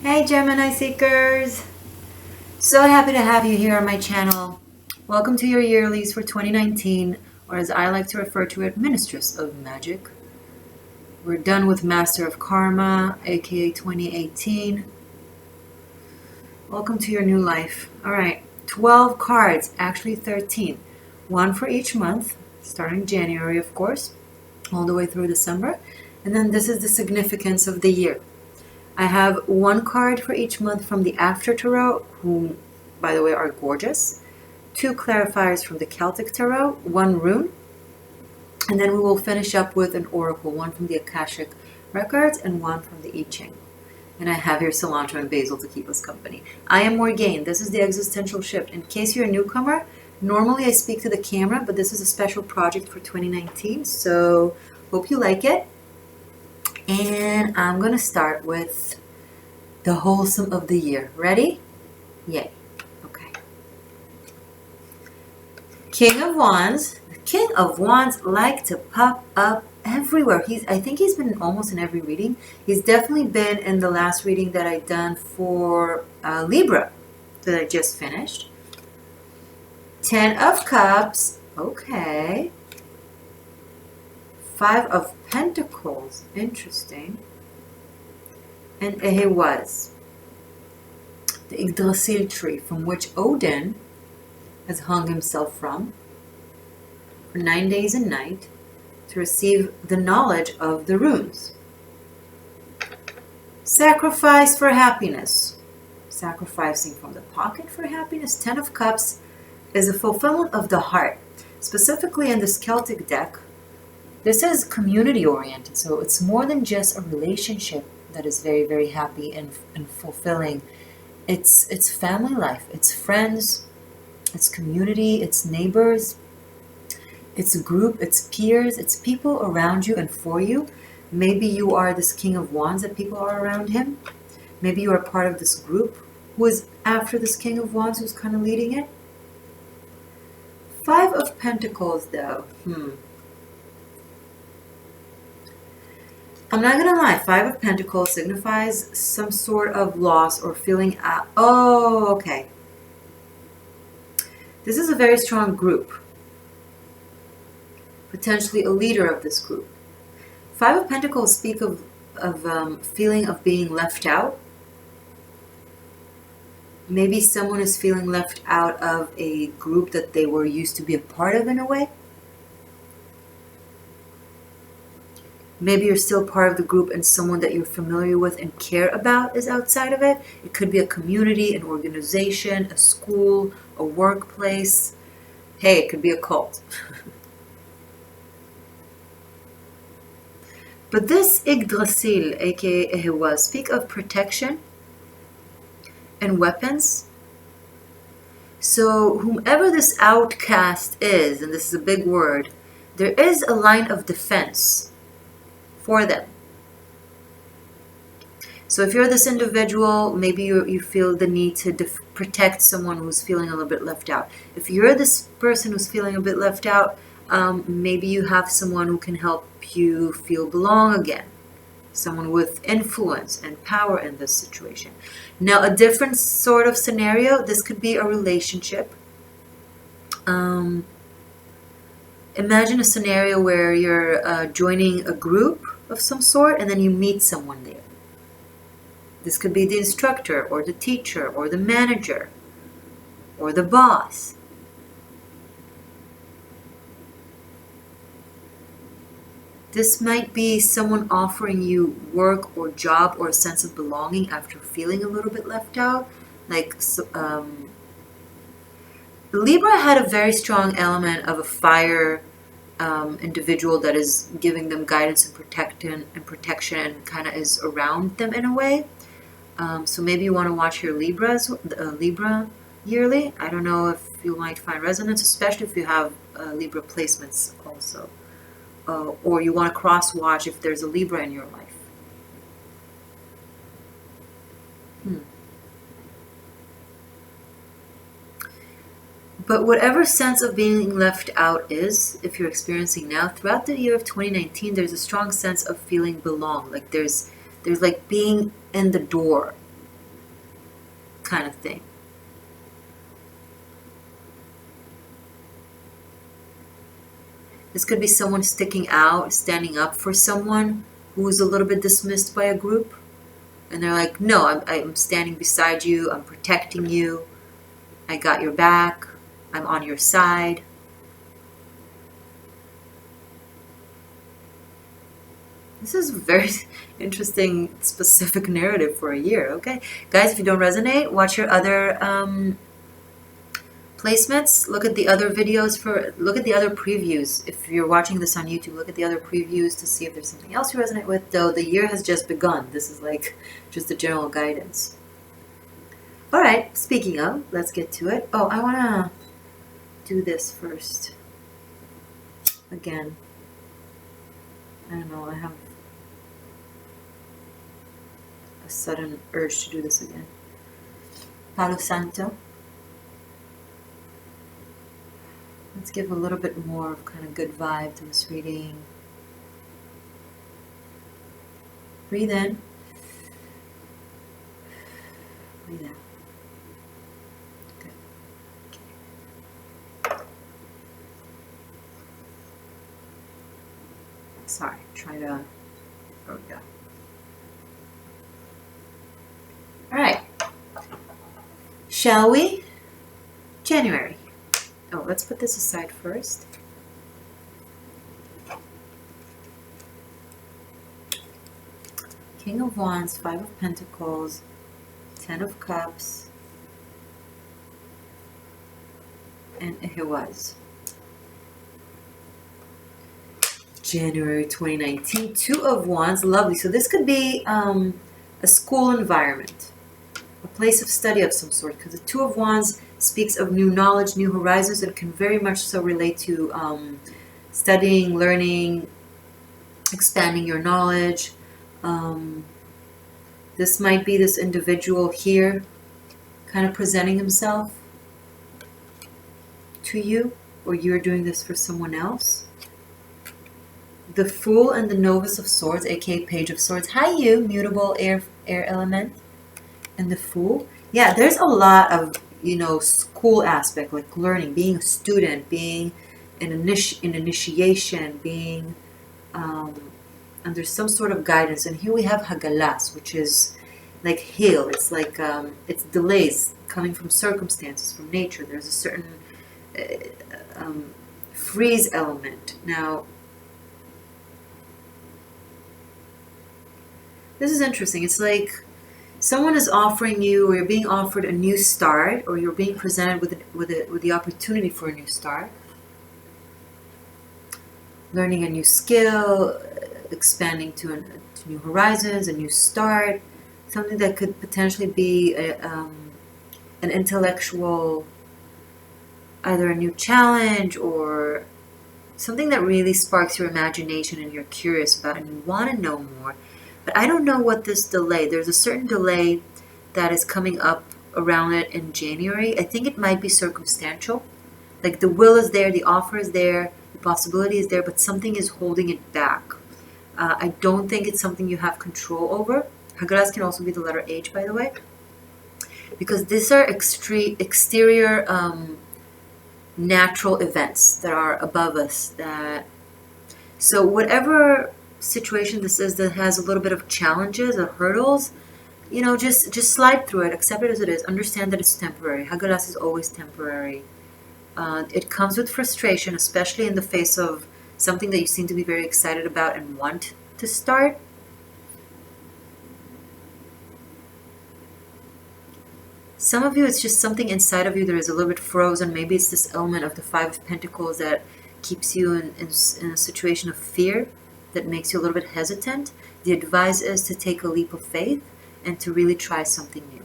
Hey Gemini Seekers! So happy to have you here on my channel. Welcome to your yearlies for 2019, or as I like to refer to it, Ministress of Magick. We're done with Master of Karma, aka 2018. Welcome to your new life. Alright, 12 cards, actually 13. One for each month, starting January of course, all the way through December. And then this is the significance of the year. I have one card for each month from the After Tarot, who, by the way, are gorgeous. Two clarifiers from the Celtic Tarot, one rune, and then we will finish up with an oracle, one from the Akashic records and one from the I-Ching. And I have here cilantro and basil to keep us company. I am Morgane. This is the Existential Shift. In case you're a newcomer, normally I speak to the camera, but this is a special project for 2019, so hope you like it. And I'm going to start with the wholesome of the year. Ready? Yay. Okay. King of Wands. The King of Wands like to pop up everywhere. I think he's been almost in every reading. He's definitely been in the last reading that I done for Libra that I just finished. 10 of Cups. Okay. 5 of Pentacles, interesting. And he was the Yggdrasil tree from which Odin has hung himself from for 9 days and night to receive the knowledge of the runes. Sacrifice for happiness. Sacrificing from the pocket for happiness. 10 of Cups is a fulfillment of the heart. Specifically in this Celtic deck, this is community oriented, so it's more than just a relationship that is very, very happy and fulfilling. It's family life, it's friends, it's community, it's neighbors, it's a group, it's peers, it's people around you and for you. Maybe you are this King of Wands that people are around him. Maybe you are part of this group who is after this King of Wands who's kind of leading it. 5 of Pentacles though. I'm not gonna lie, 5 of Pentacles signifies some sort of loss or feeling out. Oh, okay. This is a very strong group. Potentially a leader of this group. 5 of Pentacles speak of feeling of being left out. Maybe someone is feeling left out of a group that they were used to be a part of in a way. Maybe you're still part of the group and someone that you're familiar with and care about is outside of it. It could be a community, an organization, a school, a workplace. Hey, it could be a cult. But this Yggdrasil, aka Ehewa, speak of protection and weapons. So whomever this outcast is, and this is a big word, there is a line of defense for them. So if you're this individual, maybe you feel the need to protect someone who's feeling a little bit left out. If you're this person who's feeling a bit left out, maybe you have someone who can help you feel belong again. Someone with influence and power in this situation. Now, a different sort of scenario, this could be a relationship. Imagine a scenario where you're joining a group of some sort and then you meet someone there. This could be the instructor or the teacher or the manager or the boss. This might be someone offering you work or job or a sense of belonging after feeling a little bit left out. Like Libra had a very strong element of a fire individual that is giving them guidance and protection and kind of is around them in a way. So maybe you want to watch your Libra yearly. I don't know if you might find resonance, especially if you have Libra placements also. Or you want to cross-watch if there's a Libra in your life. But whatever sense of being left out is, if you're experiencing now, throughout the year of 2019, there's a strong sense of feeling belong. Like there's like being in the door. kind of thing. This could be someone sticking out, standing up for someone who's a little bit dismissed by a group. And they're like, no, I'm standing beside you. I'm protecting you. I got your back. I'm on your side. This is a very interesting, specific narrative for a year, okay? Guys, if you don't resonate, watch your other placements. Look at the other videos look at the other previews. If you're watching this on YouTube, look at the other previews to see if there's something else you resonate with. Though the year has just begun. This is like just the general guidance. All right, speaking of, let's get to it. Oh, I want to do this first. Again. I don't know, I have a sudden urge to do this again. Palo Santo. Let's give a little bit more of kind of good vibe to this reading. Breathe in. Breathe out. Good. Okay. Sorry, try to... There we go. Alright. Shall we? January. Oh, let's put this aside first. King of Wands, Five of Pentacles, Ten of Cups, and here was. January 2019, Two of Wands, lovely. So this could be a school environment, a place of study of some sort, because the Two of Wands speaks of new knowledge, new horizons, and can very much so relate to studying, learning, expanding your knowledge. This might be this individual here kind of presenting himself to you, or you're doing this for someone else. The Fool and the Novice of Swords, aka Page of Swords. Hi you, mutable air element. And the Fool. Yeah, there's a lot of, you know, school aspect, like learning, being a student, being an initiation, being under some sort of guidance. And here we have Hagalas, which is like heal. It's like it's delays coming from circumstances, from nature. There's a certain freeze element. Now, this is interesting. It's like someone is offering you, or you're being offered a new start, or you're being presented with the opportunity for a new start. Learning a new skill, expanding to new horizons, a new start, something that could potentially be an intellectual, either a new challenge or something that really sparks your imagination and you're curious about and you want to know more. But I don't know what this delay, there's a certain delay that is coming up around it in January. I think it might be circumstantial. Like the will is there, the offer is there, the possibility is there, but something is holding it back. I don't think it's something you have control over. Hagaras can also be the letter H, by the way. Because these are exterior natural events that are above us. So whatever situation this is that has a little bit of challenges or hurdles, you know, just slide through it, accept it as it is, understand that it's temporary. Hagaras is always temporary. It comes with frustration, especially in the face of something that you seem to be very excited about and want to start. Some of you, it's just something inside of you that is a little bit frozen. Maybe it's this element of the Five of Pentacles that keeps you in a situation of fear, that makes you a little bit hesitant. The advice is to take a leap of faith and to really try something new.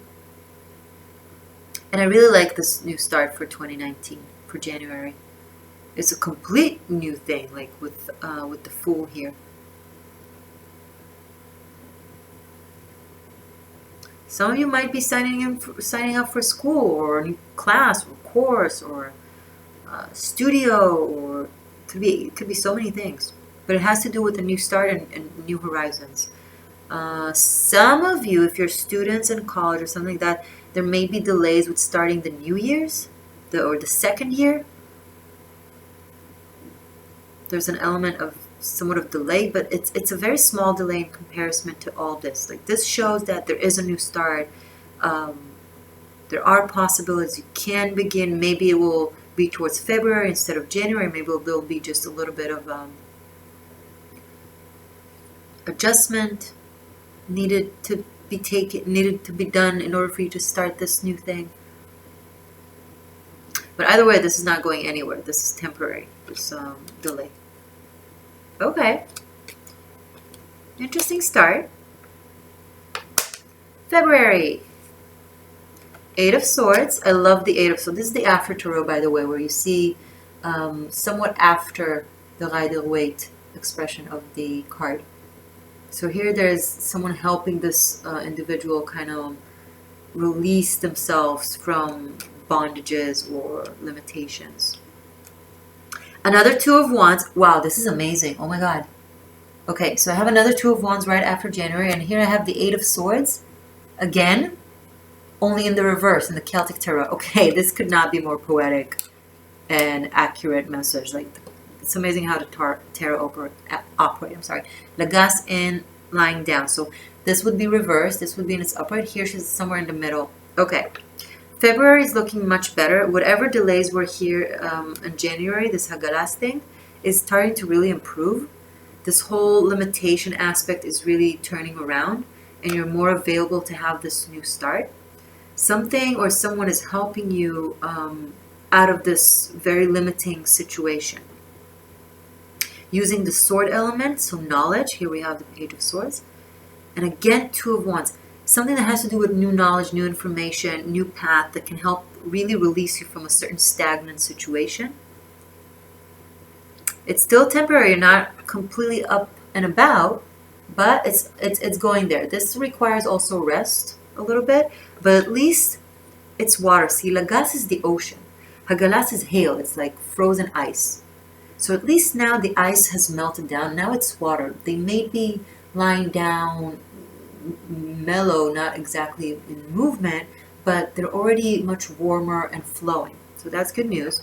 And I really like this new start for 2019, for January. It's a complete new thing, like with the Fool here. Some of you might be signing up for school, or a new class, or course, or studio, or it could be so many things. But it has to do with a new start and new horizons. Some of you, if you're students in college or something like that, There may be delays with starting the New Year's, or the second year. There's an element of somewhat of delay, but it's a very small delay in comparison to all this. Like, this shows that there is a new start. There are possibilities. You can begin. Maybe it will be towards February instead of January. Maybe there'll be just a little bit of adjustment needed to be done in order for you to start this new thing. But either way, this is not going anywhere. This is temporary. This delay. Okay. Interesting start. February. Eight of Swords. I love the Eight of Swords. This is the after tarot, by the way, where you see somewhat after the Rider-Waite expression of the card. So here there's someone helping this individual kind of release themselves from bondages or limitations. Another Two of Wands. Wow, this is amazing. Oh my God. Okay, so I have another Two of Wands right after January, and here I have the Eight of Swords again, only in the reverse, in the Celtic Tarot. Okay, this could not be more poetic and accurate message. Like, it's amazing how the tarot operate. I'm sorry. Lagas in, lying down. So this would be reversed. This would be in its upright. Here she's somewhere in the middle. Okay. February is looking much better. Whatever delays were here in January, this Hagalas thing is starting to really improve. This whole limitation aspect is really turning around, and you're more available to have this new start. Something or someone is helping you out of this very limiting situation. Using the sword element, so knowledge. Here we have the Page of Swords. And again, Two of Wands. Something that has to do with new knowledge, new information, new path that can help really release you from a certain stagnant situation. It's still temporary, you're not completely up and about, but it's going there. This requires also rest a little bit, but at least it's water. See, Lagas is the ocean. Hagalas is hail. It's like frozen ice. So at least now the ice has melted down. Now it's water. They may be lying down mellow, not exactly in movement, but they're already much warmer and flowing. So that's good news.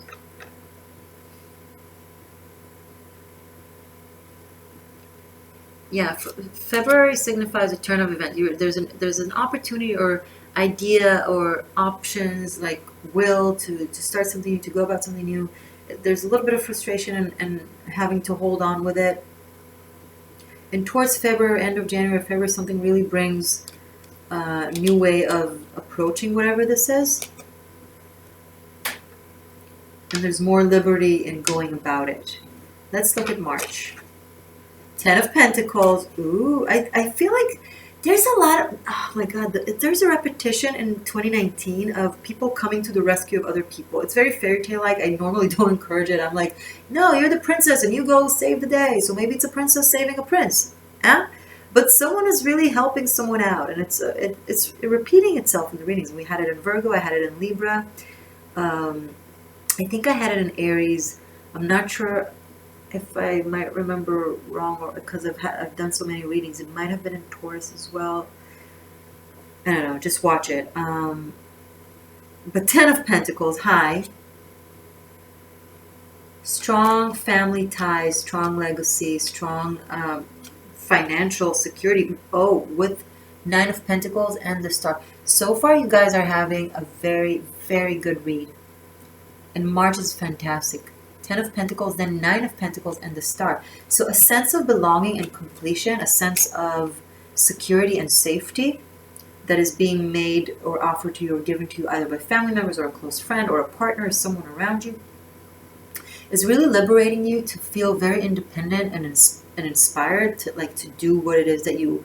Yeah, February signifies a turn of event. There's an opportunity or idea or options, like will to start something new, to go about something new. There's a little bit of frustration and having to hold on with it. And towards February, end of January, February, something really brings a new way of approaching whatever this is. And there's more liberty in going about it. Let's look at March. Ten of Pentacles. Ooh, I feel like there's a lot of, oh my God, there's a repetition in 2019 of people coming to the rescue of other people. It's very fairy tale-like. I normally don't encourage it. I'm like, no, you're the princess and you go save the day. So maybe it's a princess saving a prince. Eh? But someone is really helping someone out, and it's repeating itself in the readings. We had it in Virgo. I had it in Libra. I think I had it in Aries. I'm not sure if I might remember wrong, or because I've done so many readings. It might have been in Taurus as well. I don't know. Just watch it. But Ten of Pentacles, high. Strong family ties, strong legacy, strong financial security. Oh, with Nine of Pentacles and the Star. So far, you guys are having a very, very good read. And March is fantastic. Ten of Pentacles, then Nine of Pentacles, and the Star. So a sense of belonging and completion, a sense of security and safety that is being made or offered to you or given to you either by family members or a close friend or a partner or someone around you, is really liberating you to feel very independent and inspired to do what it is that you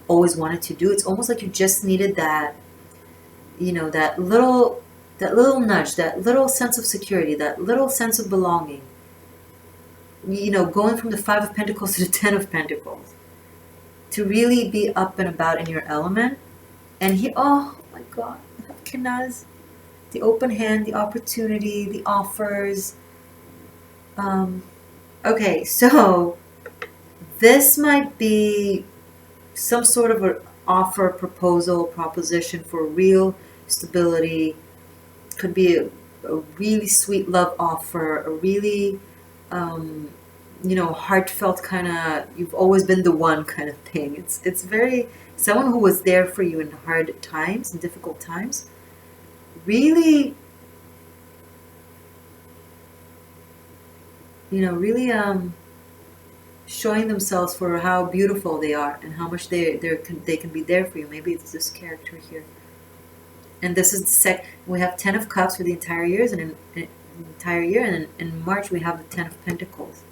always wanted to do. It's almost like you just needed that, that little nudge, that little sense of security, that little sense of belonging. Going from the Five of Pentacles to the Ten of Pentacles. To really be up and about in your element. And here, oh my God, Kenaz, the open hand, the opportunity, the offers. Okay, so this might be some sort of an offer, proposal, proposition for real stability. Could be a really sweet love offer, a really, heartfelt kind of, you've always been the one kind of thing. It's very, someone who was there for you in hard times, in difficult times. Really, really showing themselves for how beautiful they are and how much they can be there for you. Maybe it's this character here. And this is the we have 10 of Cups for the entire years, and in March we have the 10 of Pentacles.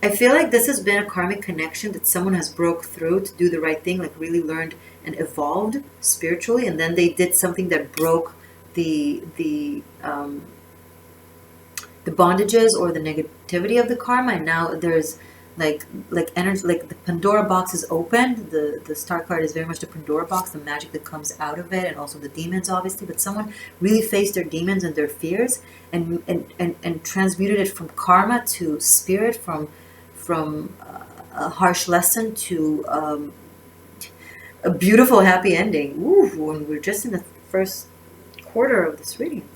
I feel like this has been a karmic connection that someone has broke through to do the right thing, like really learned and evolved spiritually, and then they did something that broke the bondages or the negativity of the karma, and now there's like energy, like the Pandora box is opened. The star card is very much the Pandora box, the magic that comes out of it, and also the demons, obviously. But someone really faced their demons and their fears and transmuted it from karma to spirit, from a harsh lesson to a beautiful happy ending. Ooh, and we're just in the first quarter of this reading.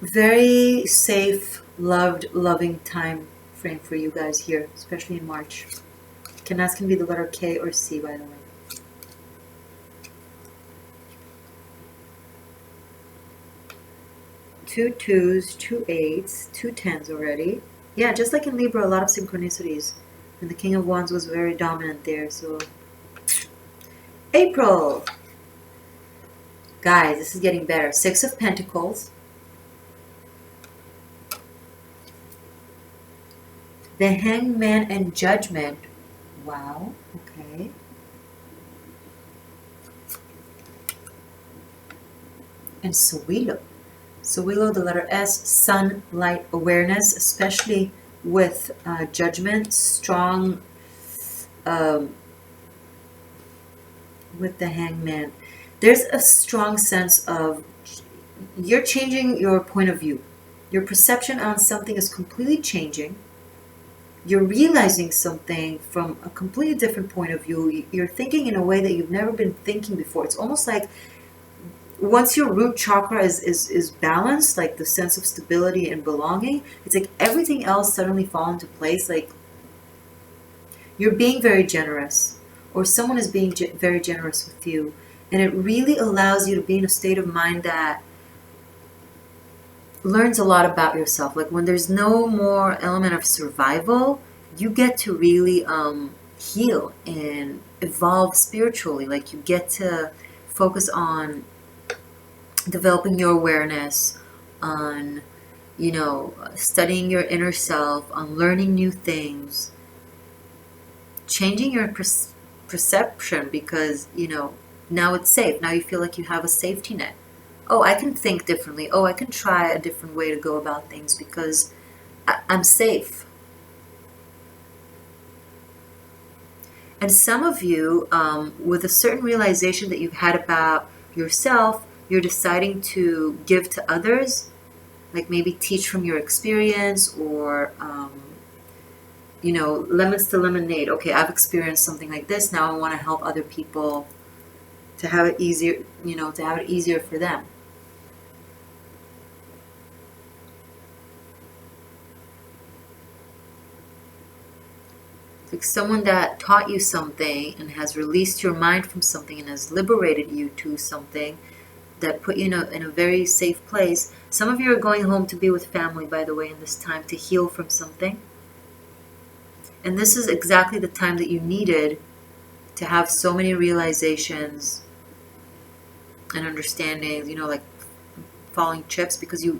Very safe, loved, loving time frame for you guys here, especially in March. Can be the letter K or C, by the way. Two 2s, 2 8s, 2 10s already. Yeah, just like in Libra, a lot of synchronicities. And the King of Wands was very dominant there, so... April! Guys, this is getting better. 6 of Pentacles. The Hangman and Judgment. Wow, okay. And Sowilo. Sowilo, the letter S, sun, light, awareness, especially with judgment, strong, with the Hangman. There's a strong sense of you're changing your point of view. Your perception on something is completely changing. You're realizing something from a completely different point of view. You're thinking in a way that you've never been thinking before. It's almost like once your root chakra is balanced, like the sense of stability and belonging, it's like everything else suddenly falls into place. Like you're being very generous, or someone is being very generous with you. And it really allows you to be in a state of mind that learns a lot about yourself. Like when there's no more element of survival, you get to really heal and evolve spiritually. Like you get to focus on developing your awareness, on studying your inner self, on learning new things, changing your perception, because now it's safe. Now you feel like you have a safety net. Oh, I can think differently. Oh, I can try a different way to go about things because I'm safe. And some of you, with a certain realization that you've had about yourself, you're deciding to give to others, like maybe teach from your experience, or, lemons to lemonade. Okay, I've experienced something like this. Now I want to help other people to have it easier, to have it easier for them. Like someone that taught you something and has released your mind from something and has liberated you to something that put you in a very safe place. Some of you are going home to be with family, by the way, in this time, to heal from something. And this is exactly the time that you needed to have so many realizations and understandings, like falling chips, because you're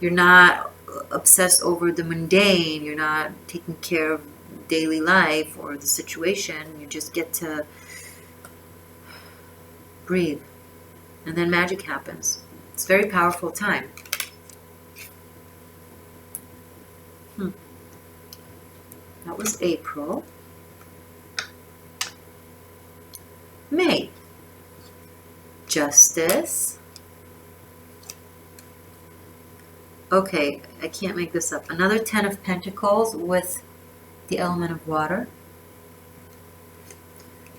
not obsessed over the mundane, you're not taking care of daily life or the situation. You just get to breathe, and then magic happens. It's a very powerful time. That was April. May. Justice. Okay, I can't make this up. Another 10 of Pentacles with the element of water.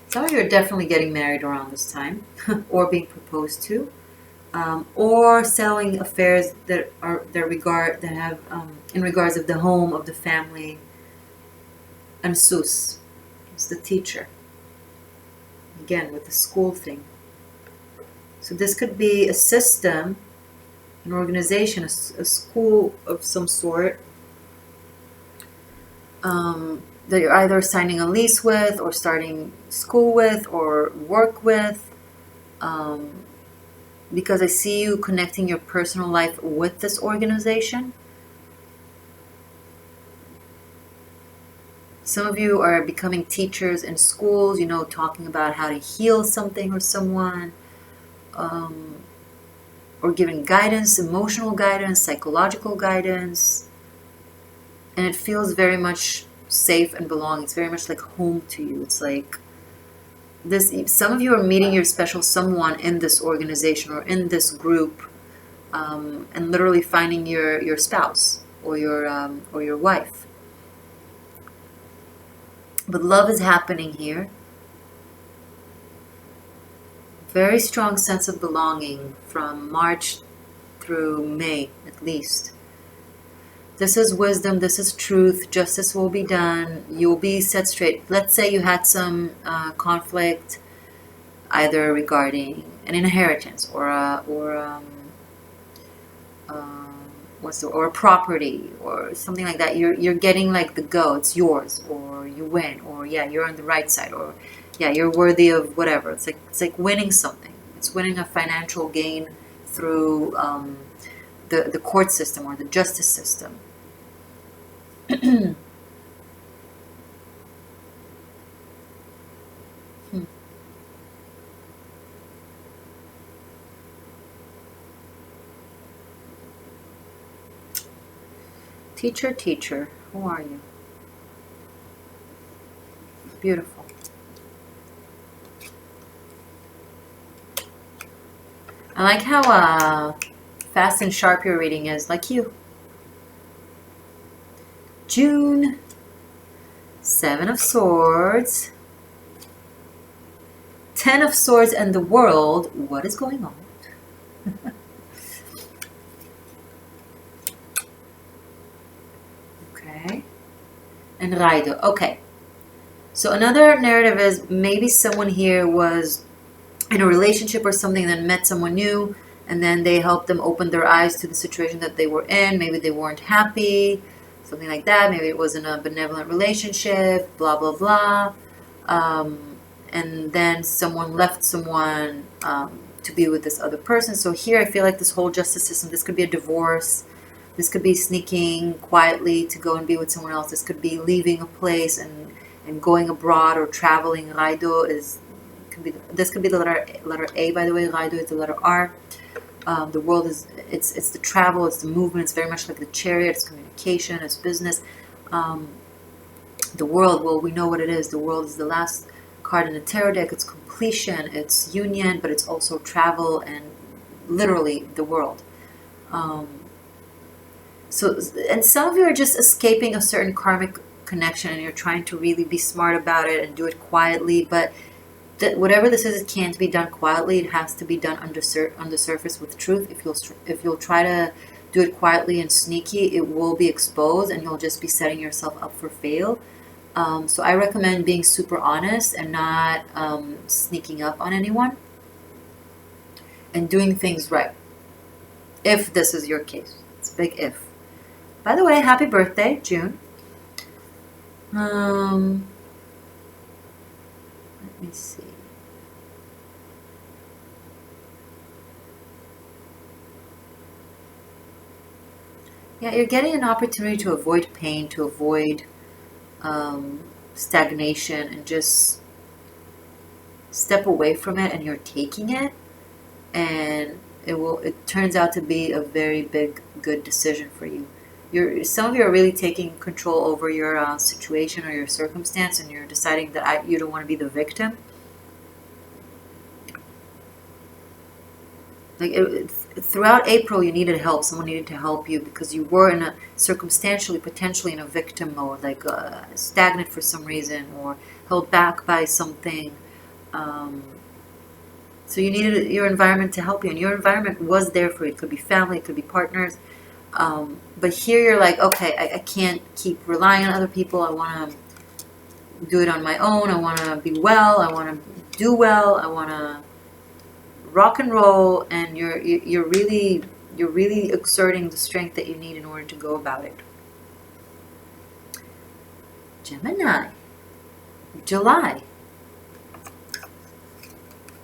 Some of you are definitely getting married around this time, or being proposed to, or settling affairs that have in regards of the home, of the family. And Sus is the teacher. Again, with the school thing. So this could be a system, an organization, a school of some sort, that you're either signing a lease with, or starting school with, or work with. Because I see you connecting your personal life with this organization. Some of you are becoming teachers in schools, you know, talking about how to heal something or someone, or giving guidance, emotional guidance, psychological guidance. And it feels very much safe and belonging. It's very much like home to you. It's like this. Some of you are meeting your special someone in this organization or in this group, and literally finding your spouse or your wife. But love is happening here. Very strong sense of belonging from March through May, at least. This is wisdom, this is truth, justice will be done, you'll be set straight. Let's say you had some conflict, either regarding an inheritance or a property or something like that. You're getting like the go, it's yours, or you win, or yeah, you're on the right side, or yeah, you're worthy of whatever. It's like winning something. It's winning a financial gain through the court system or the justice system. Teacher, who are you? Beautiful. I like how fast and sharp your reading is, like you. June, 7 of Swords, 10 of Swords, and the World. What is going on? Okay. And Raido. Okay. So another narrative is maybe someone here was in a relationship or something, then met someone new, and then they helped them open their eyes to the situation that they were in. Maybe they weren't happy, something like that. Maybe it wasn't a benevolent relationship, blah, blah, blah. And then someone left someone to be with this other person. So here I feel like this whole justice system, this could be a divorce. This could be sneaking quietly to go and be with someone else. This could be leaving a place and going abroad or traveling. Raido is... This could be the letter A, by the way. Raido is the letter R. The world is, it's the travel, it's the movement. It's very much like the chariot. It's communication, it's business. The world, well, we know what it is. The world is the last card in the tarot deck. It's completion, it's union, but it's also travel and literally the world. So, and some of you are just escaping a certain karmic connection, and you're trying to really be smart about it and do it quietly, but whatever this is, it can't be done quietly. It has to be done on the surface with truth. If you'll try to do it quietly and sneaky, it will be exposed, and you'll just be setting yourself up for fail. So I recommend being super honest and not sneaking up on anyone, and doing things right. If this is your case, it's a big if. By the way, happy birthday, June. Let me see. Yeah, you're getting an opportunity to avoid pain, to avoid stagnation, and just step away from it, and you're taking it, and it turns out to be a very big, good decision for you. Some of you are really taking control over your situation or your circumstance, and you're deciding that you don't want to be the victim. Like throughout April, you needed help. Someone needed to help you because you were in a circumstantially, potentially in a victim mode, like stagnant for some reason or held back by something. So you needed your environment to help you, and your environment was there for you. It could be family, it could be partners. But here you're like, okay, I can't keep relying on other people. I want to do it on my own. I want to be well. I want to do well. I want to rock and roll. And you're really exerting the strength that you need in order to go about it. Gemini, July.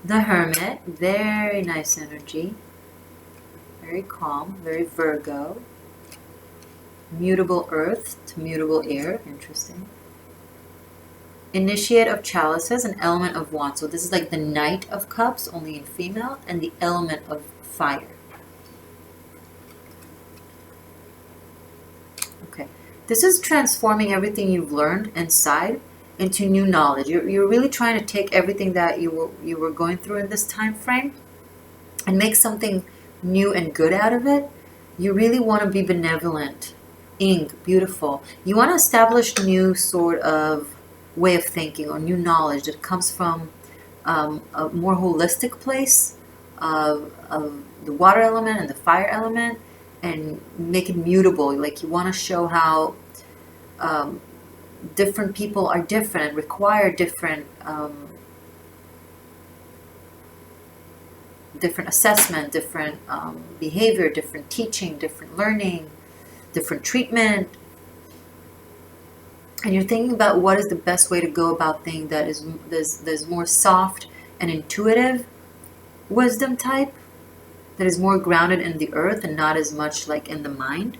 The Hermit, very nice energy. Very calm, very Virgo. Mutable earth to mutable air, interesting. Initiate of chalices, an element of wands. So this is like the Knight of Cups, only in female, and the element of fire. Okay, this is transforming everything you've learned inside into new knowledge. You're really trying to take everything that you were going through in this time frame and make something new and good out of it. You really want to be benevolent. Beautiful. You want to establish new sort of way of thinking or new knowledge that comes from a more holistic place of the water element and the fire element, and make it mutable. Like you want to show how different people are different and require different different assessment, different behavior, different teaching, different learning, different treatment. And you're thinking about what is the best way to go about things that is there's more soft and intuitive wisdom type, that is more grounded in the earth and not as much like in the mind.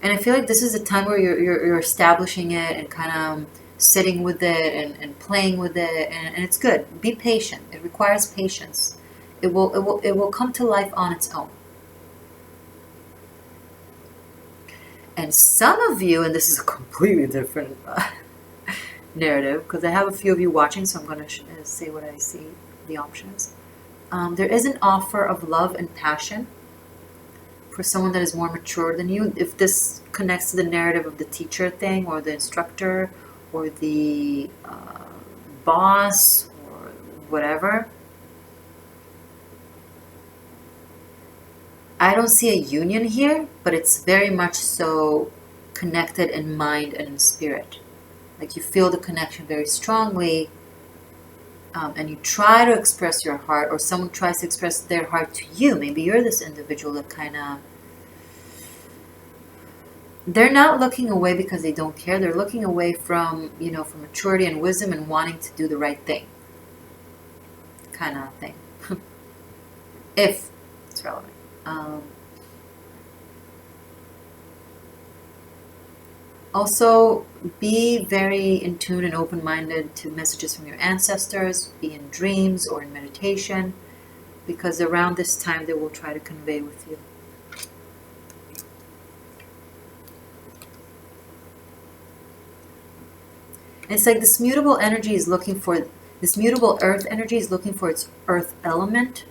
And I feel like this is a time where you're establishing it and kind of sitting with it and playing with it, and it's good. Be patient. It requires patience. It will come to life on its own. And some of you, and this is a completely different narrative, because I have a few of you watching, so I'm going to say what I see, the options. There is an offer of love and passion for someone that is more mature than you. If this connects to the narrative of the teacher thing, or the instructor, or the boss, or whatever, I don't see a union here, but it's very much so connected in mind and in spirit. Like you feel the connection very strongly, and you try to express your heart, or someone tries to express their heart to you. Maybe you're this individual that kind of, they're not looking away because they don't care. They're looking away from, from maturity and wisdom and wanting to do the right thing, kind of thing. If it's relevant. Also, be very in tune and open-minded to messages from your ancestors, be in dreams or in meditation, because around this time they will try to convey with you. And it's like this mutable energy is looking for, this mutable earth energy is looking for its earth element,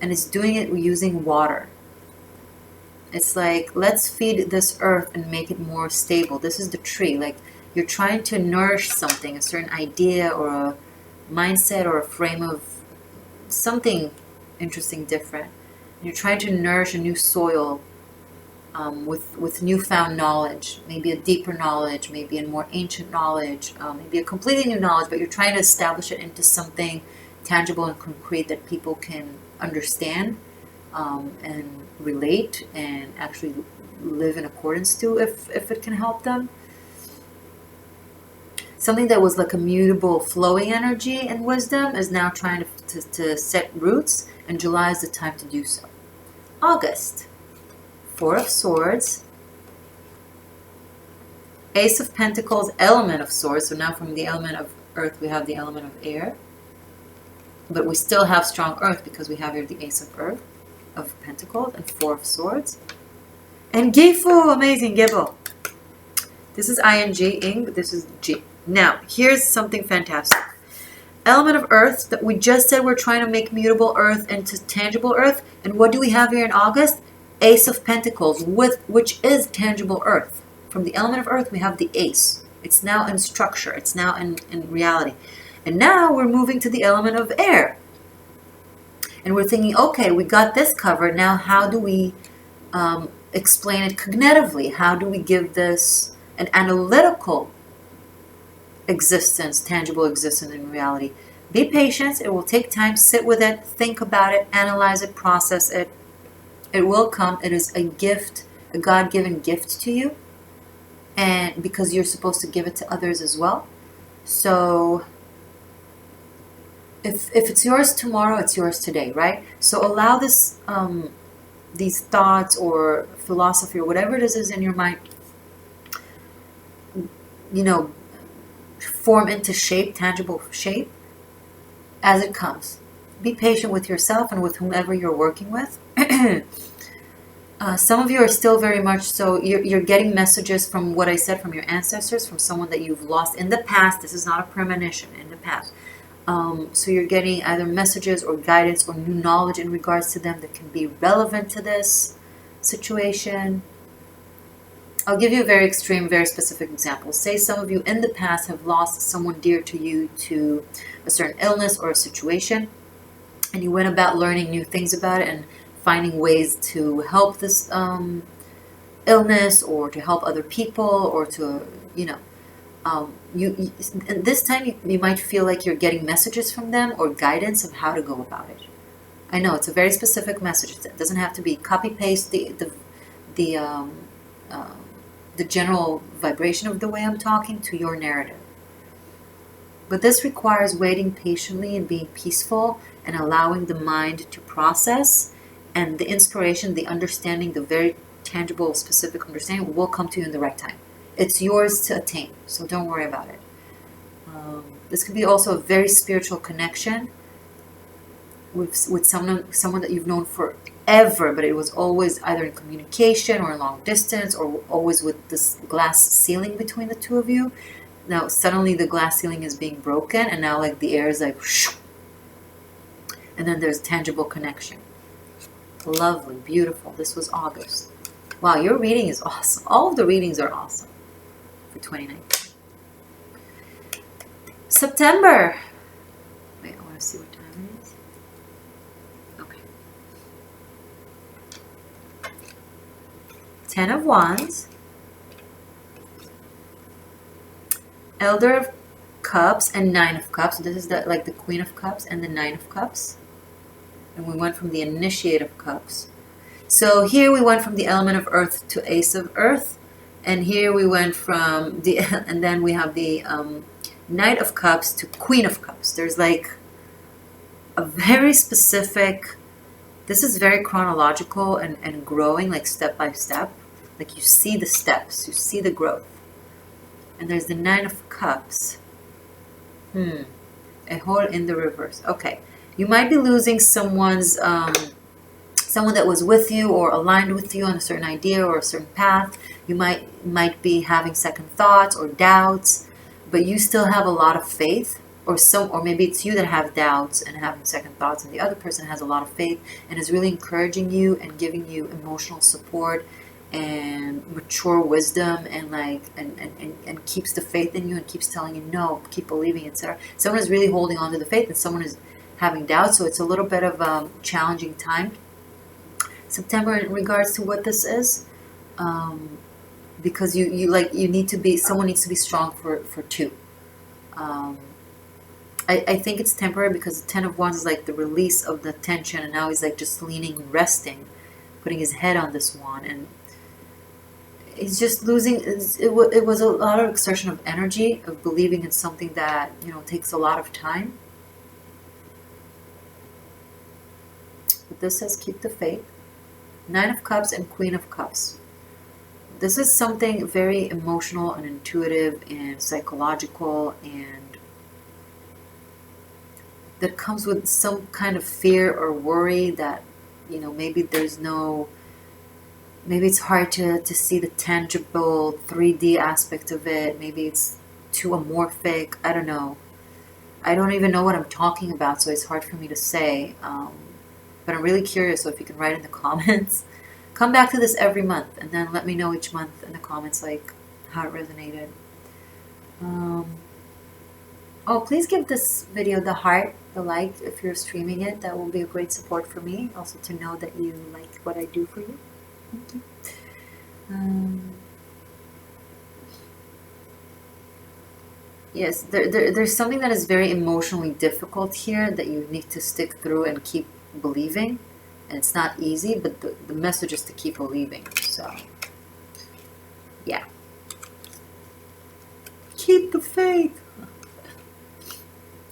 and it's doing it using water. It's like, let's feed this earth and make it more stable. This is the tree. Like you're trying to nourish something, a certain idea or a mindset or a frame of something interesting, different. You're trying to nourish a new soil with newfound knowledge, maybe a deeper knowledge, maybe a more ancient knowledge, maybe a completely new knowledge, but you're trying to establish it into something tangible and concrete that people can understand and relate and actually live in accordance to, if it can help them. Something that was like a mutable flowing energy and wisdom is now trying to set roots, and July is the time to do so. August, Four of Swords, Ace of Pentacles, element of Swords. So now from the element of earth we have the element of air, but we still have strong earth because we have here the Ace of Earth, of Pentacles, and Four of Swords. And Gifu, amazing, Gebo. This is ing, ing, this is G. Now, here's something fantastic. element of earth that we just said we're trying to make mutable earth into tangible earth. And what do we have here in August? Ace of Pentacles, which is tangible earth. From the element of earth, we have the ace. It's now in structure. It's now in reality. And now we're moving to the element of air. And we're thinking, okay, we got this covered. Now how do we explain it cognitively? How do we give this an analytical existence, tangible existence in reality? Be patient. It will take time. Sit with it. Think about it. Analyze it. Process it. It will come. It is a gift, a God-given gift to you. And because you're supposed to give it to others as well. So if it's yours tomorrow, it's yours today, right? So allow this, these thoughts or philosophy or whatever it is in your mind, you know, form into shape, tangible shape, as it comes. Be patient with yourself and with whomever you're working with. Some of you are still very much so, you're getting messages from what I said, from your ancestors, from someone that you've lost in the past. This is not a premonition, in the past. So you're getting either messages or guidance or new knowledge in regards to them that can be relevant to this situation. I'll give you a very extreme, very specific example. Say some of you in the past have lost someone dear to you to a certain illness or a situation, and you went about learning new things about it and finding ways to help this illness or to help other people or to, you know, and this time you might feel like you're getting messages from them or guidance of how to go about it. I know it's a very specific message. It doesn't have to be copy paste the general vibration of the way I'm talking to your narrative. But this requires waiting patiently and being peaceful and allowing the mind to process, and the inspiration, the understanding, the very tangible, specific understanding will come to you in the right time. It's yours to attain, so don't worry about it. This could be also a very spiritual connection with someone that you've known forever, but it was always either in communication or long distance or always with this glass ceiling between the two of you. Now suddenly the glass ceiling is being broken, and now like the air is like whoosh, and then there's tangible connection. Lovely, beautiful. This was August. Wow, your reading is awesome. All of the readings are awesome for 2019. September. Wait, I want to see what time it is. Okay. 10 of Wands. Elder of Cups and 9 of Cups. This is like the Queen of Cups and the 9 of Cups. And we went from the Initiate of Cups. So here we went from the element of Earth to Ace of Earth. And here we went from the, and then we have the Knight of Cups to Queen of Cups. There's like a very specific, this is very chronological and growing, like step by step. Like you see the steps, you see the growth. And there's the 9 of Cups. A hole in the reverse. Okay. You might be losing someone's, someone that was with you or aligned with you on a certain idea or a certain path. You might be having second thoughts or doubts, but you still have a lot of faith, or maybe it's you that have doubts and having second thoughts, and the other person has a lot of faith and is really encouraging you and giving you emotional support and mature wisdom and like and keeps the faith in you and keeps telling you no, keep believing, etc. Someone is really holding on to the faith and someone is having doubts, so it's a little bit of a challenging time. September in regards to what this is, because you need to be, someone needs to be strong for two. I think it's temporary because the 10 of Wands is like the release of the tension, and now he's like just leaning, resting, putting his head on this wand, and he's just losing. It was a lot of exertion of energy, of believing in something that, you know, takes a lot of time. But this says keep the faith. 9 of Cups and Queen of Cups. This is something very emotional and intuitive and psychological, and that comes with some kind of fear or worry that, you know, maybe it's hard to see the tangible 3D aspect of it. Maybe it's too amorphic. I don't know. I don't even know what I'm talking about, so it's hard for me to say. But I'm really curious, so if you can write in the comments. Come back to this every month, and then let me know each month in the comments, like, how it resonated. Oh, please give this video the heart, the like, if you're streaming it. That will be a great support for me. Also to know that you like what I do for you. Thank you. Yes, there's something that is very emotionally difficult here that you need to stick through and keep believing. And it's not easy, but the message is to keep believing. So, yeah. Keep the faith.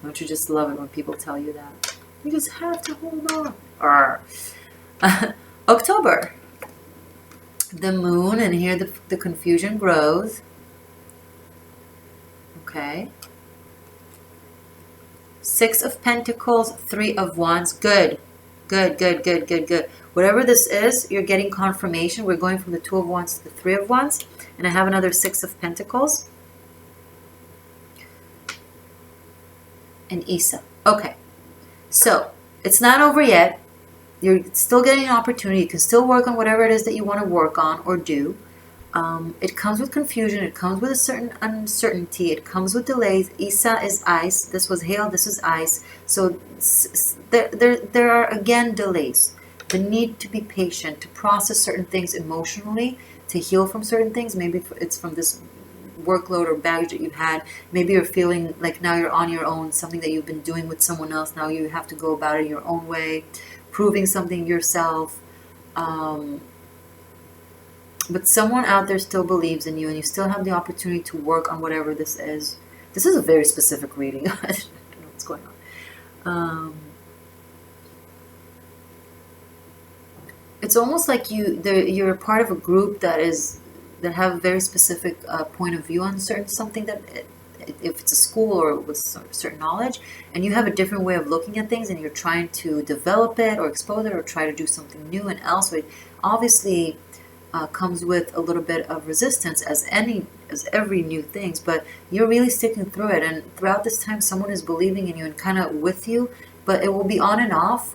Don't you just love it when people tell you that? You just have to hold on. October. The moon, and here the confusion grows. Okay. 6 of Pentacles, 3 of Wands. Good. Good, good, good, good, good. Whatever this is, you're getting confirmation. We're going from the 2 of Wands to the 3 of Wands. And I have another 6 of Pentacles. And Isa. Okay. So, it's not over yet. You're still getting an opportunity. You can still work on whatever it is that you want to work on or do. It comes with confusion. It comes with a certain uncertainty. It comes with delays. Isa is ice. This was hail. This is ice. So there are, again, delays. The need to be patient, to process certain things emotionally, to heal from certain things. Maybe it's from this workload or baggage that you've had. Maybe you're feeling like now you're on your own, something that you've been doing with someone else. Now you have to go about it your own way, proving something yourself. But someone out there still believes in you, and you still have the opportunity to work on whatever this is. This is a very specific reading. I don't know what's going on. It's almost like you're a part of a group that have a very specific point of view on something that, if it's a school or with certain knowledge, and you have a different way of looking at things, and you're trying to develop it or expose it or try to do something new and else. It obviously comes with a little bit of resistance, as every new things, but you're really sticking through it. And throughout this time, someone is believing in you and kind of with you, but it will be on and off.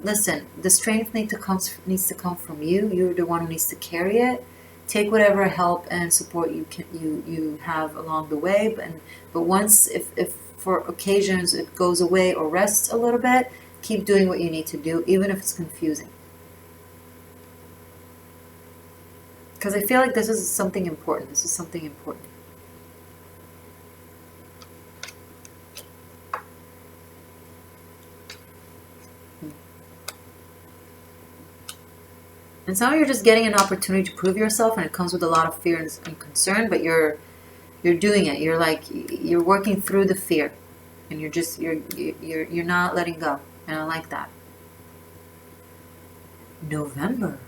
Listen, the strength needs to come from you. You're the one who needs to carry it. Take whatever help and support you have along the way, but once, if for occasions it goes away or rests a little bit, keep doing what you need to do, even if it's confusing. Because I feel like this is something important. This is something important. And so you're just getting an opportunity to prove yourself, and it comes with a lot of fear and concern, but you're doing it. You're working through the fear, and you're not letting go. And I like that. November.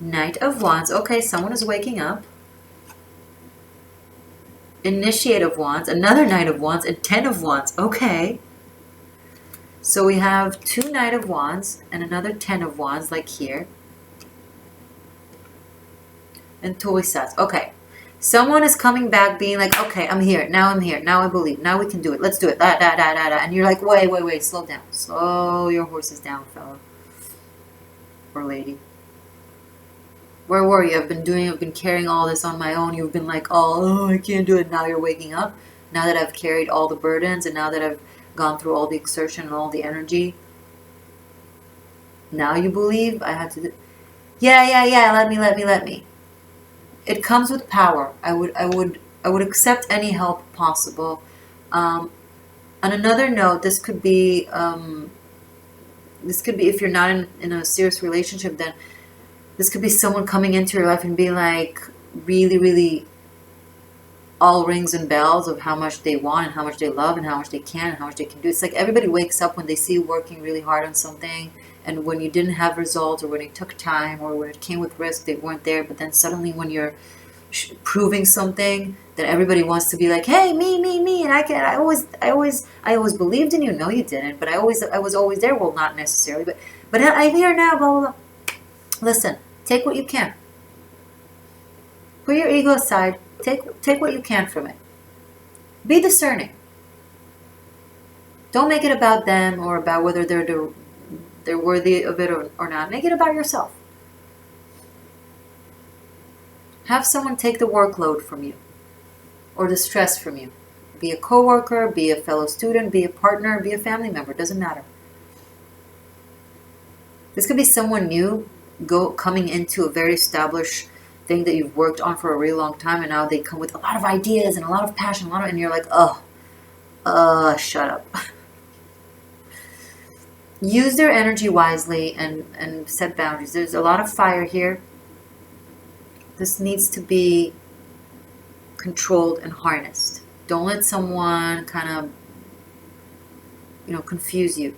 Knight of Wands. Okay, someone is waking up. Initiate of Wands. Another Knight of Wands and 10 of Wands. Okay. So we have 2 Knight of Wands and another 10 of Wands, like here. And Tuisas. Okay. Someone is coming back being like, okay, I'm here. Now I'm here. Now I believe. Now we can do it. Let's do it. And you're like, wait. Slow down. Slow your horses down, fella. Or lady. Where were you? I've been carrying all this on my own. You've been like, oh, I can't do it. Now you're waking up. Now that I've carried all the burdens, and now that I've gone through all the exertion and all the energy, now you believe I had to do. Yeah. Let me. It comes with power. I would accept any help possible. On another note, this could be if you're not in a serious relationship, then this could be someone coming into your life and being like really, really all rings and bells of how much they want and how much they love and how much they can and how much they can do. It's like everybody wakes up when they see you working really hard on something, and when you didn't have results, or when it took time, or when it came with risk, they weren't there. But then suddenly when you're proving something, then everybody wants to be like, hey, me, and I always believed in you. No, you didn't, but I was always there. Well, not necessarily, but I'm here now, blah, blah, blah. Listen, take what you can. Put your ego aside. Take what you can from it. Be discerning. Don't make it about them or about whether they're worthy of it or not. Make it about yourself. Have someone take the workload from you or the stress from you. Be a coworker, be a fellow student, be a partner, be a family member. Doesn't matter. This could be someone new coming into a very established thing that you've worked on for a really long time, and now they come with a lot of ideas and a lot of passion, and you're like, shut up. Use their energy wisely and set boundaries. There's a lot of fire here. This needs to be controlled and harnessed. Don't let someone kind of, confuse you.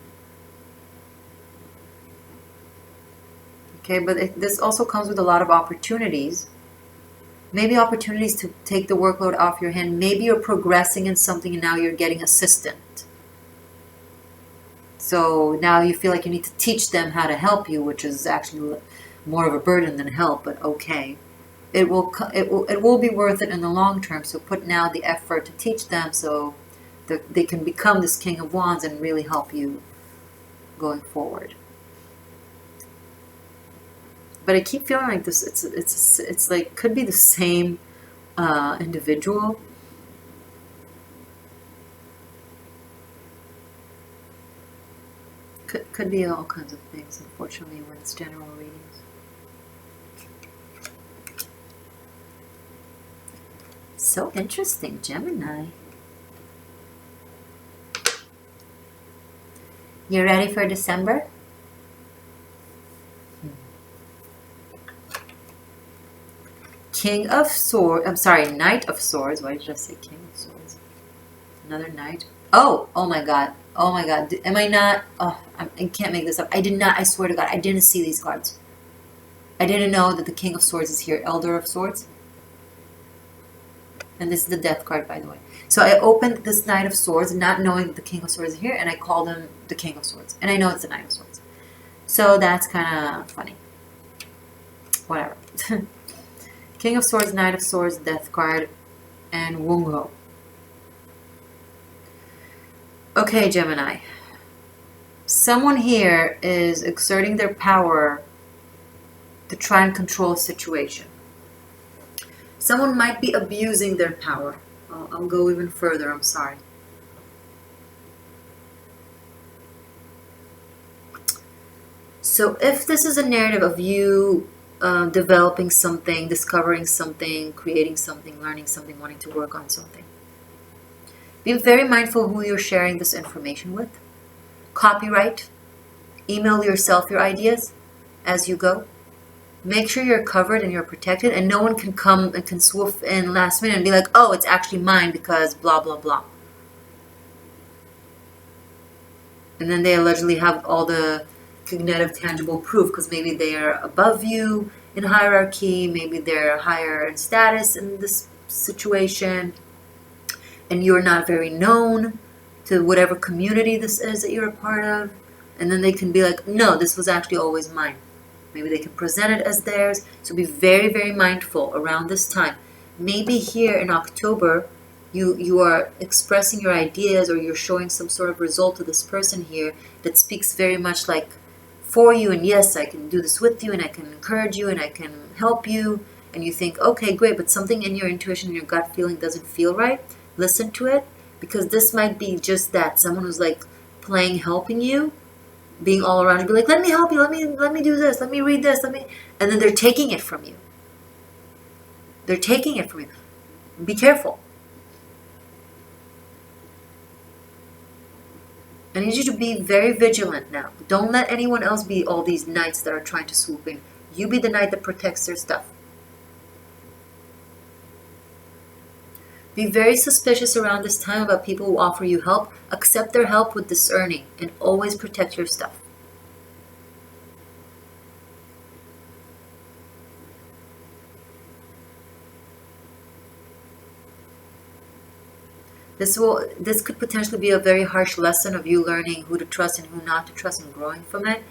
Okay, but this also comes with a lot of opportunities. Maybe opportunities to take the workload off your hand. Maybe you're progressing in something and now you're getting assistant. So now you feel like you need to teach them how to help you, which is actually more of a burden than help, but okay. It will be worth it in the long term. So put now the effort to teach them so that they can become this King of Wands and really help you going forward. But I keep feeling like this. It's like could be the same individual. Could be all kinds of things. Unfortunately, when it's general readings. So interesting, Gemini. You ready for December? King of Swords. I'm sorry, Knight of Swords. Why did I say King of Swords? Another Knight. Oh my God. Oh my God. Am I not? Oh, I can't make this up. I did not. I swear to God, I didn't see these cards. I didn't know that the King of Swords is here. Elder of Swords. And this is the Death card, by the way. So I opened this Knight of Swords, not knowing that the King of Swords is here, and I called him the King of Swords. And I know it's the Knight of Swords. So that's kind of funny. Whatever. King of Swords, Knight of Swords, Death card, and Wungo. Okay, Gemini. Someone here is exerting their power to try and control a situation. Someone might be abusing their power. I'll go even further, I'm sorry. So if this is a narrative of you developing something, discovering something, creating something, learning something, wanting to work on something, be very mindful who you're sharing this information with. Copyright. Email yourself your ideas as you go. Make sure you're covered and you're protected, and no one can come and can swoop in last minute and be like, oh, it's actually mine because blah, blah, blah. And then they allegedly have all the cognitive, tangible proof because maybe they are above you in hierarchy, maybe they're higher in status in this situation, and you're not very known to whatever community this is that you're a part of. And then they can be like, no, this was actually always mine. Maybe they can present it as theirs. So be very, very mindful around this time. Maybe here in October, you are expressing your ideas or you're showing some sort of result to this person here that speaks very much like for you. And yes, I can do this with you and I can encourage you and I can help you. And you think, okay, great, but something in your intuition and your gut feeling doesn't feel right. Listen to it, because this might be just that. Someone who's like playing helping you, being all around you, be like, let me help you, let me do this, let me read this, and then they're taking it from you. They're taking it from you. Be careful. I need you to be very vigilant now. Don't let anyone else be all these knights that are trying to swoop in. You be the knight that protects their stuff. Be very suspicious around this time about people who offer you help. Accept their help with discerning and always protect your stuff. This could potentially be a very harsh lesson of you learning who to trust and who not to trust and growing from it.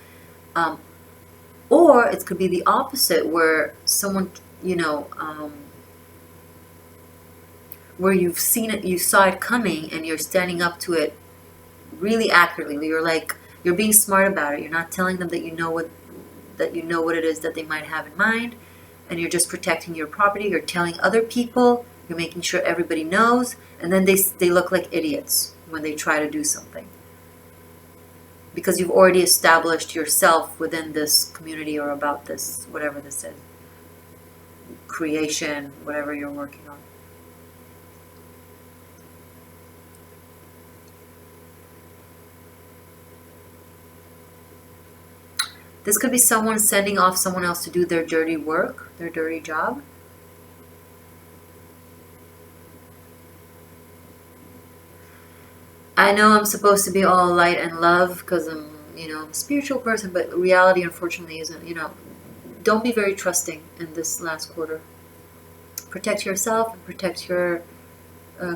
Or it could be the opposite, where someone, where you've seen it, you saw it coming, and you're standing up to it really accurately. You're being smart about it. You're not telling them that you know what it is that they might have in mind, and you're just protecting your property. You're telling other people. You're making sure everybody knows, and then they look like idiots when they try to do something, because you've already established yourself within this community or about this, whatever this is, creation, whatever you're working on. This could be someone sending off someone else to do their dirty work, their dirty job. I know I'm supposed to be all light and love because I'm, I'm a spiritual person, but reality unfortunately isn't, Don't be very trusting in this last quarter. Protect yourself and protect your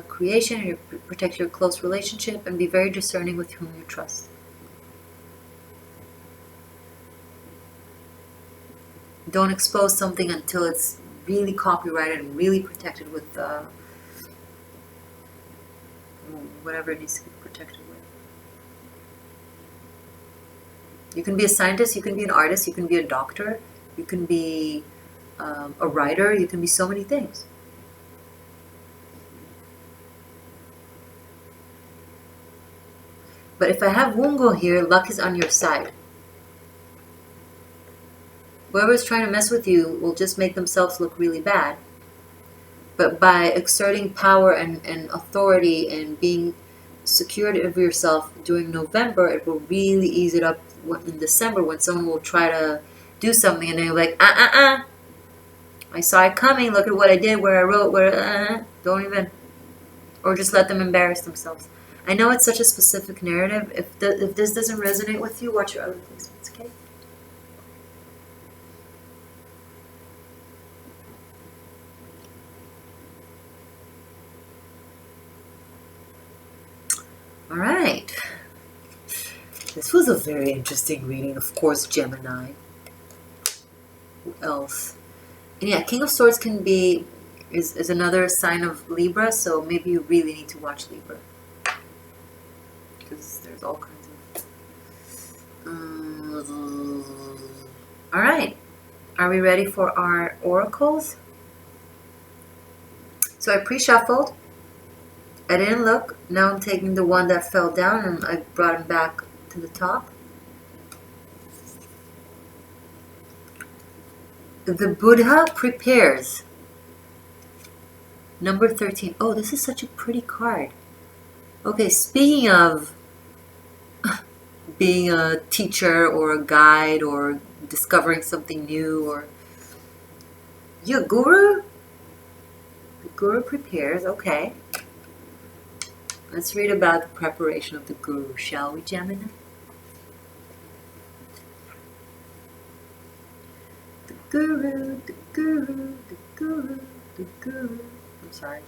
creation, and protect your close relationship, and be very discerning with whom you trust. Don't expose something until it's really copyrighted and really protected with whatever it needs to be protected with. You can be a scientist, you can be an artist, you can be a doctor, you can be a writer, you can be so many things. But if I have Wungo here, luck is on your side. Whoever's trying to mess with you will just make themselves look really bad. But by exerting power and authority and being secured of yourself during November, it will really ease it up in December, when someone will try to do something and they're like, I saw it coming, look at what I did, where I wrote, don't even. Or just let them embarrass themselves. I know it's such a specific narrative. If this doesn't resonate with you, watch your other placements, okay? All right. This was a very interesting reading. Of course, Gemini. Who else? And yeah, King of Swords can be is another sign of Libra, so maybe you really need to watch Libra, because there's all kinds of. All right. Are we ready for our oracles? So I pre-shuffled. I didn't look. Now I'm taking the one that fell down and I brought him back to the top. The Buddha prepares. Number 13. Oh, this is such a pretty card. Okay, speaking of being a teacher or a guide or discovering something new, or you a guru? The guru prepares, okay. Let's read about the preparation of the guru, shall we, Gemini? The guru, the guru, the guru, the guru. I'm sorry.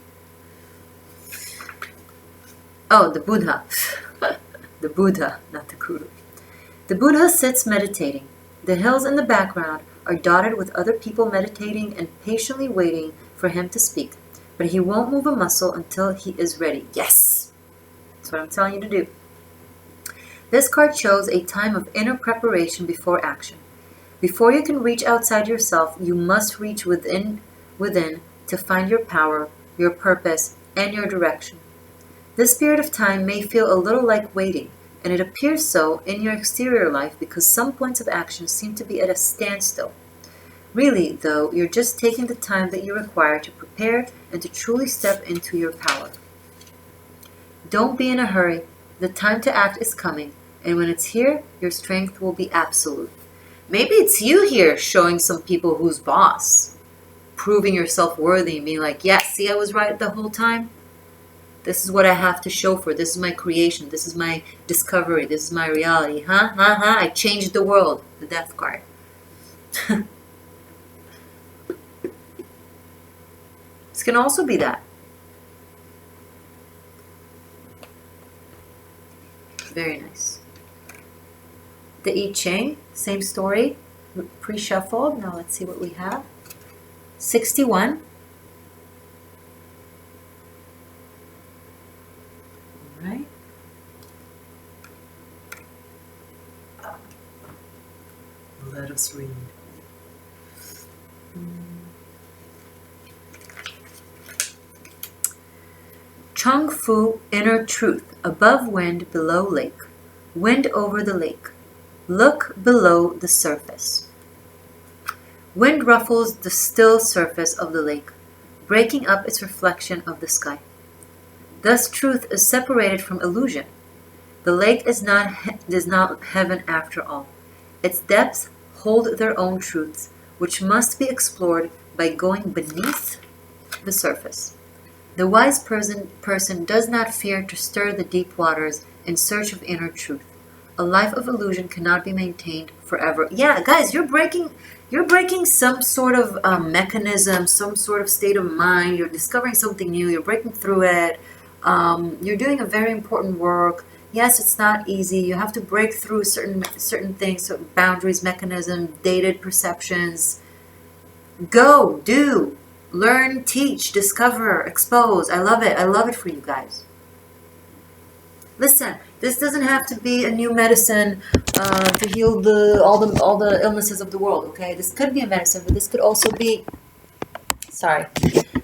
Oh, the Buddha. The Buddha, not the guru. The Buddha sits meditating. The hills in the background are dotted with other people meditating and patiently waiting for him to speak. But he won't move a muscle until he is ready. Yes! That's what I'm telling you to do. This card shows a time of inner preparation before action. Before you can reach outside yourself, you must reach within to find your power, your purpose, and your direction. This period of time may feel a little like waiting, and it appears so in your exterior life because some points of action seem to be at a standstill. Really, though, you're just taking the time that you require to prepare and to truly step into your power. Don't be in a hurry. The time to act is coming, and when it's here, your strength will be absolute. Maybe it's you here showing some people who's boss, proving yourself worthy and being like, yeah, see, I was right the whole time. This is what I have to show for. This is my creation. This is my discovery. This is my reality. I changed the world. The death card. This can also be that. Very nice. The I-Ching, same story, pre-shuffled. Now let's see what we have. 61. us read. Chung Fu, inner truth, above wind, below lake. Wind over the lake. Look below the surface. Wind ruffles the still surface of the lake, breaking up its reflection of the sky. Thus truth is separated from illusion. The lake is not heaven after all. Its depths hold their own truths, which must be explored by going beneath the surface. The wise person does not fear to stir the deep waters in search of inner truth. A life of illusion cannot be maintained forever. Yeah, guys, you're breaking some sort of mechanism, some sort of state of mind. You're discovering something new. You're breaking through it. You're doing a very important work. Yes, it's not easy. You have to break through certain things, certain boundaries, mechanisms, dated perceptions. Go, do, learn, teach, discover, expose. I love it. I love it for you guys. Listen, this doesn't have to be a new medicine to heal all the illnesses of the world. Okay, this could be a medicine, but this could also be.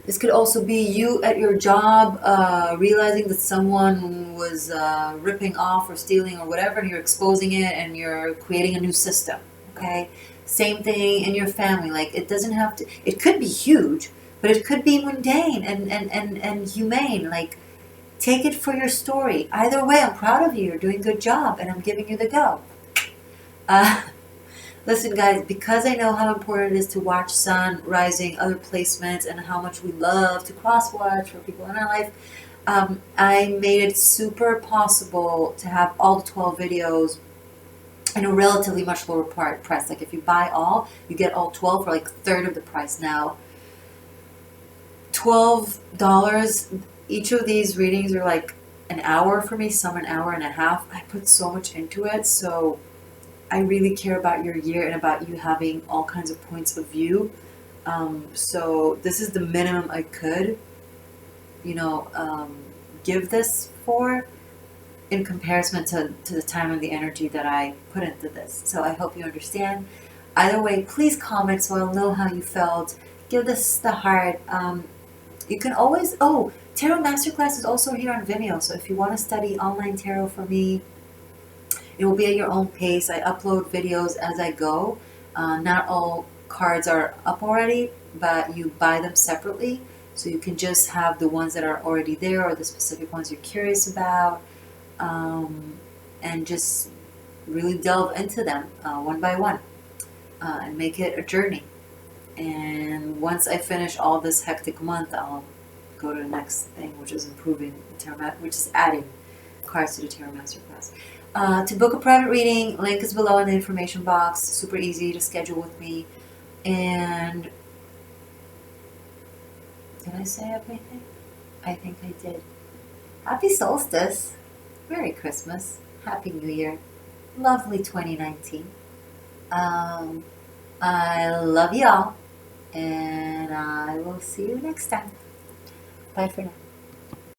This could also be you at your job realizing that someone was ripping off or stealing or whatever, and you're exposing it and you're creating a new system. Okay, same thing in your family. Like, it doesn't have to. It could be huge, but it could be mundane and humane. Like, take it for your story. Either way, I'm proud of you. You're doing a good job, and I'm giving you the go. Listen, guys, because I know how important it is to watch sun rising, other placements, and how much we love to cross-watch for people in our life, I made it super possible to have all the 12 videos in a relatively much lower price. Like, if you buy all, you get all 12 for like a third of the price now. $12. Each of these readings are like an hour for me, some an hour and a half. I put so much into it, so I really care about your year and about you having all kinds of points of view. So this is the minimum I could, give this for, in comparison to the time and the energy that I put into this. So I hope you understand. Either way, please comment so I'll know how you felt. Give this the heart. You can always, Tarot Masterclass is also here on Vimeo. So if you want to study online tarot for me, it will be at your own pace. I upload videos as I go. Not all cards are up already, but you buy them separately. So you can just have the ones that are already there or the specific ones you're curious about. And just really delve into them one by one and make it a journey. And once I finish all this hectic month, I'll go to the next thing, which is improving the tarot, which is adding cards to the Tarot Masterclass. To book a private reading, link is below in the information box. Super easy to schedule with me. And did I say everything? I think I did. Happy solstice. Merry Christmas. Happy New Year. Lovely 2019. I love y'all. And I will see you next time. Bye for now.